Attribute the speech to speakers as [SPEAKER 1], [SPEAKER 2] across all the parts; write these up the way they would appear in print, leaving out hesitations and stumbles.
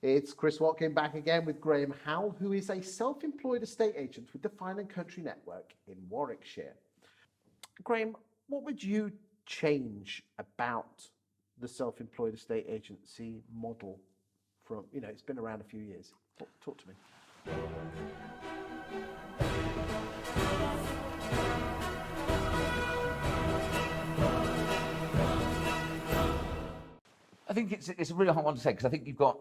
[SPEAKER 1] It's Chris Watkin back again with Graham Howell, who is a self-employed estate agent with the Fine and Country Network in Warwickshire. Graham, what would you change about the self-employed estate agency model from, it's been around a few years. Talk to me.
[SPEAKER 2] I think it's a really hard one to say because I think you've got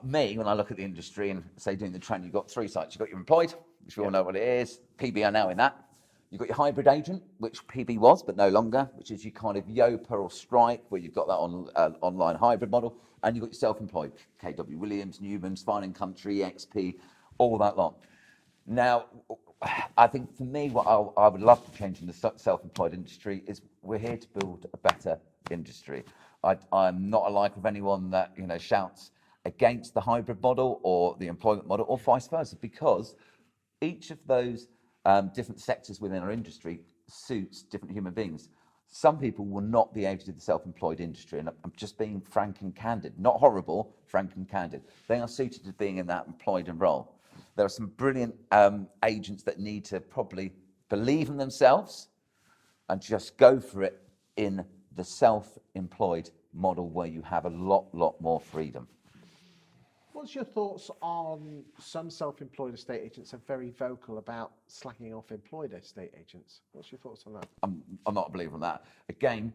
[SPEAKER 2] me, when I look at the industry and say doing the training, you've got three sites. You've got your employed, which we all know what it is. PB are now in that. You've got your hybrid agent, which PB was, but no longer, which is your kind of Yopa or Strike, where you've got that online hybrid model. And you've got your self-employed, KW Williams, Newman's, Fine and Country, XP, all that lot. Now, I think for me, what I would love to change in the self-employed industry is we're here to build a better industry. I'm not a liker of anyone that shouts against the hybrid model or the employment model or vice versa, because each of those different sectors within our industry suits different human beings. Some people will not be able to do the self-employed industry, and I'm just being frank and candid, not horrible, frank and candid. They are suited to being in that employed and role. There are some brilliant agents that need to probably believe in themselves and just go for it in the self-employed model, where you have a lot more freedom.
[SPEAKER 1] What's your thoughts on some self-employed estate agents are very vocal about slacking off employed estate agents? What's your thoughts on that?
[SPEAKER 2] I'm not a believer in that. Again,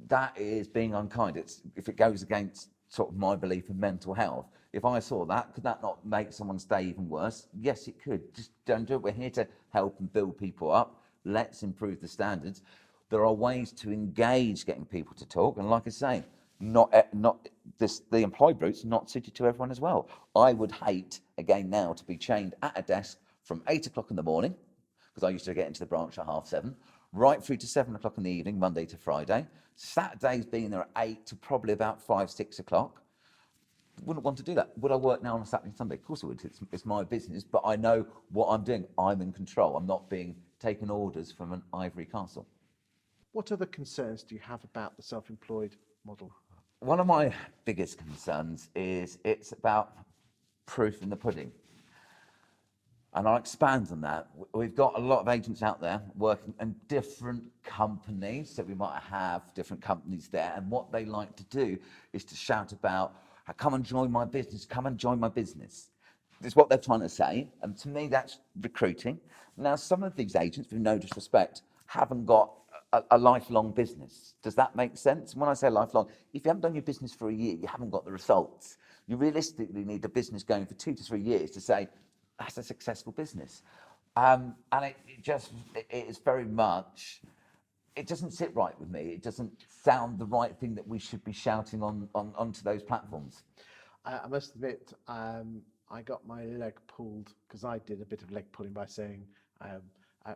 [SPEAKER 2] that is being unkind. If it goes against sort of my belief in mental health, if I saw that, could that not make someone's day even worse? Yes, it could. Just don't do it. We're here to help and build people up. Let's improve the standards. There are ways to engage getting people to talk, and like I say, the employed route's not suited to everyone as well. I would hate, again now, to be chained at a desk from 8 o'clock in the morning, because I used to get into the branch at 7:30, right through to 7 o'clock in the evening, Monday to Friday. Saturdays being there at 8 to probably about 5, 6 o'clock. Wouldn't want to do that. Would I work now on a Saturday and Sunday? Of course I would. It's my business, but I know what I'm doing. I'm in control. I'm not being taken orders from an ivory castle.
[SPEAKER 1] What other concerns do you have about the self-employed model?
[SPEAKER 2] One of my biggest concerns is it's about proof in the pudding. And I'll expand on that. We've got a lot of agents out there working in different companies, so we might have different companies there, and what they like to do is to shout about, come and join my business, come and join my business. This is what they're trying to say, and to me that's recruiting. Now, some of these agents, with no disrespect, haven't got a lifelong business. Does that make sense? When I say lifelong, if you haven't done your business for a year, you haven't got the results. You realistically need a business going for 2 to 3 years to say, that's a successful business. And it is very much, it doesn't sit right with me. It doesn't sound the right thing that we should be shouting onto those platforms.
[SPEAKER 1] I must admit, I got my leg pulled, because I did a bit of leg pulling by saying,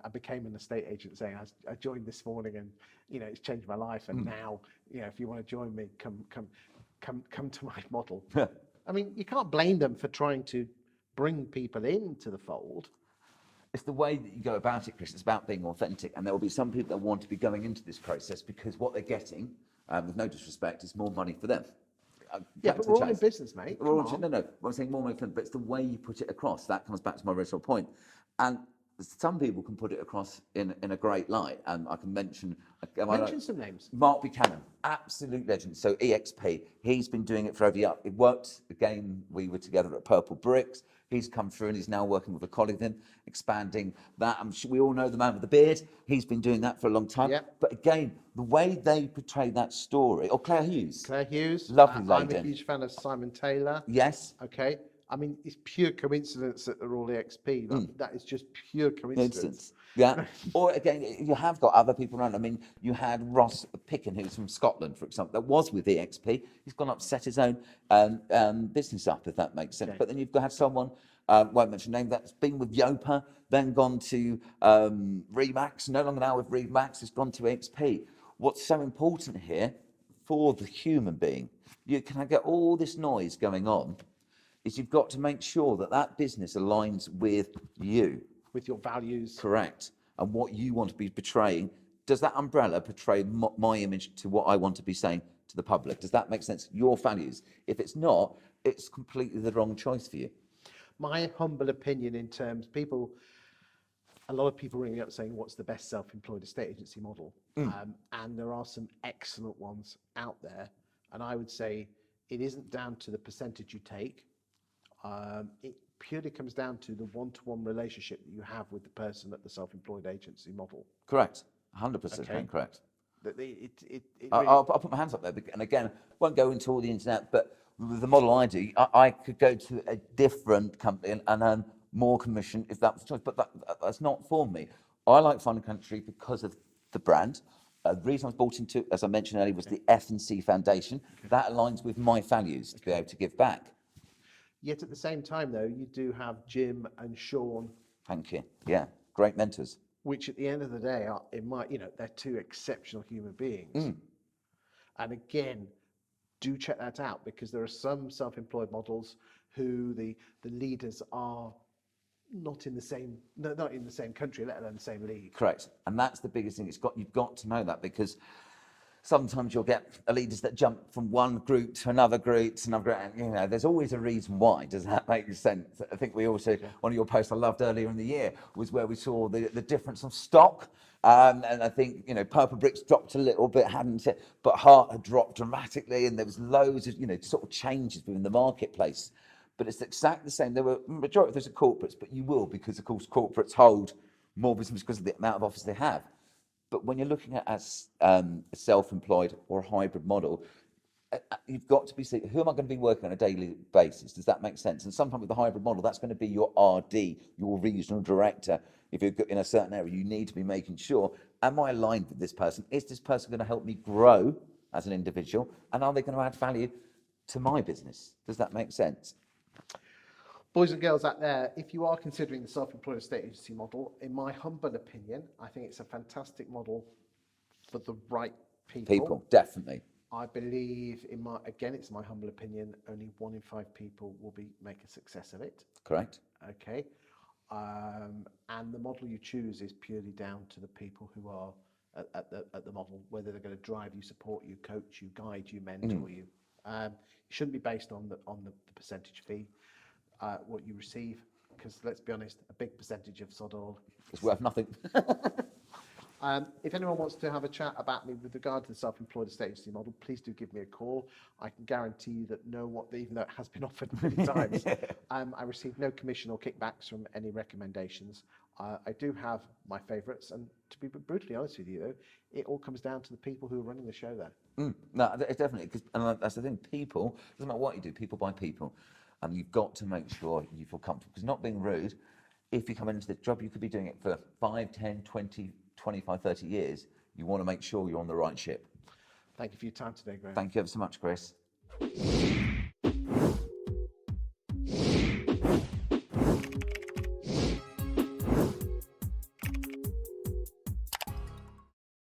[SPEAKER 1] I became an estate agent saying I joined this morning and it's changed my life, and now if you want to join me, come to my model. I mean, you can't blame them for trying to bring people into the fold.
[SPEAKER 2] It's the way that you go about it, Chris. It's about being authentic, and there will be some people that want to be going into this process because what they're getting, with no disrespect, is more money for them.
[SPEAKER 1] Yeah, but we're all in business, mate.
[SPEAKER 2] No. I'm saying more money for them, but it's the way you put it across. That comes back to my original point. And some people can put it across in a great light, and I can mention
[SPEAKER 1] some names.
[SPEAKER 2] Mark Buchanan, absolute legend. So EXP, he's been doing it for over a year. It worked again. We were together at Purple Bricks. He's come through and he's now working with a colleague of him, expanding that. I'm sure we all know the man with the beard. He's been doing that for a long time.
[SPEAKER 1] Yep.
[SPEAKER 2] But again, the way they portray that story, or Claire Hughes, lovely lady.
[SPEAKER 1] I'm a huge fan of Simon Taylor.
[SPEAKER 2] Yes.
[SPEAKER 1] Okay. I mean, it's pure coincidence that they're all EXP. That is just pure coincidence.
[SPEAKER 2] Yeah. Or again, you have got other people around. I mean, you had Ross Picken, who's from Scotland, for example, that was with EXP. He's gone up, set his own business up, if that makes sense. Okay. But then you've got someone, won't mention name, that's been with Yopa, then gone to Remax, no longer now with Remax, has gone to EXP. What's so important here for the human being, you can get all this noise going on, is you've got to make sure that that business aligns with you.
[SPEAKER 1] With your values.
[SPEAKER 2] Correct. And what you want to be portraying. Does that umbrella portray my image to what I want to be saying to the public. Does that make sense? Your values. If it's not, it's completely the wrong choice for you.
[SPEAKER 1] My humble opinion in terms, a lot of people ringing up saying, what's the best self-employed estate agency model? And there are some excellent ones out there. And I would say it isn't down to the percentage you take. It purely comes down to the one-to-one relationship that you have with the person at the self-employed agency model.
[SPEAKER 2] Correct. 100%
[SPEAKER 1] Okay.
[SPEAKER 2] correct.
[SPEAKER 1] I'll
[SPEAKER 2] put my hands up there. And again, won't go into all the internet, but with the model I do, I could go to a different company and earn more commission if that was the choice. But that's not for me. I like Fun Country because of the brand. The reason I was brought into, as I mentioned earlier, was the F&C Foundation. That aligns with my values to be able to give back.
[SPEAKER 1] Yet at the same time, though, you do have Jim and Sean.
[SPEAKER 2] Thank you. Yeah, great mentors.
[SPEAKER 1] Which at the end of the day are, they're two exceptional human beings. And again, do check that out, because there are some self-employed models who the leaders are not in the same country, let alone the same league.
[SPEAKER 2] Correct. And that's the biggest thing. You've got to know that, because sometimes you'll get leaders that jump from one group to another group to another group, and there's always a reason why. Does that make sense? I think we also, one of your posts I loved earlier in the year was where we saw the difference of stock. And I think, Purple Bricks dropped a little bit, hadn't it? But Heart had dropped dramatically, and there was loads of, sort of changes within the marketplace. But it's exactly the same. There were majority of those are corporates, but you will, because of course corporates hold more business because of the amount of office they have. But when you're looking at as a self-employed or a hybrid model, you've got to be saying, who am I going to be working on a daily basis? Does that make sense? And sometimes with the hybrid model, that's going to be your RD, your regional director. If you're in a certain area, you need to be making sure, am I aligned with this person? Is this person going to help me grow as an individual? And are they going to add value to my business? Does that make sense?
[SPEAKER 1] Boys and girls out there, if you are considering the self-employed estate agency model, in my humble opinion, I think it's a fantastic model for the right people.
[SPEAKER 2] People, definitely.
[SPEAKER 1] I believe, it's my humble opinion, only 1 in 5 people will make a success of it.
[SPEAKER 2] Correct.
[SPEAKER 1] Okay. And the model you choose is purely down to the people who are at the model, whether they're going to drive you, support you, coach you, guide you, mentor you. It shouldn't be based on the percentage fee. What you receive, because let's be honest, a big percentage of sod all
[SPEAKER 2] is worth nothing.
[SPEAKER 1] If anyone wants to have a chat about me with regard to the self-employed estate agency model, please do give me a call. I can guarantee you that even though it has been offered many times, I receive no commission or kickbacks from any recommendations. I do have my favourites, and to be brutally honest with you, though, it all comes down to the people who are running the show there.
[SPEAKER 2] No, it's definitely, and that's the thing. People, doesn't matter what you do, people buy people. And you've got to make sure you feel comfortable. Because not being rude, if you come into the job, you could be doing it for 5, 10, 20, 25, 30 years. You want to make sure you're on the right ship.
[SPEAKER 1] Thank you for your time today, Graham.
[SPEAKER 2] Thank you ever so much, Chris.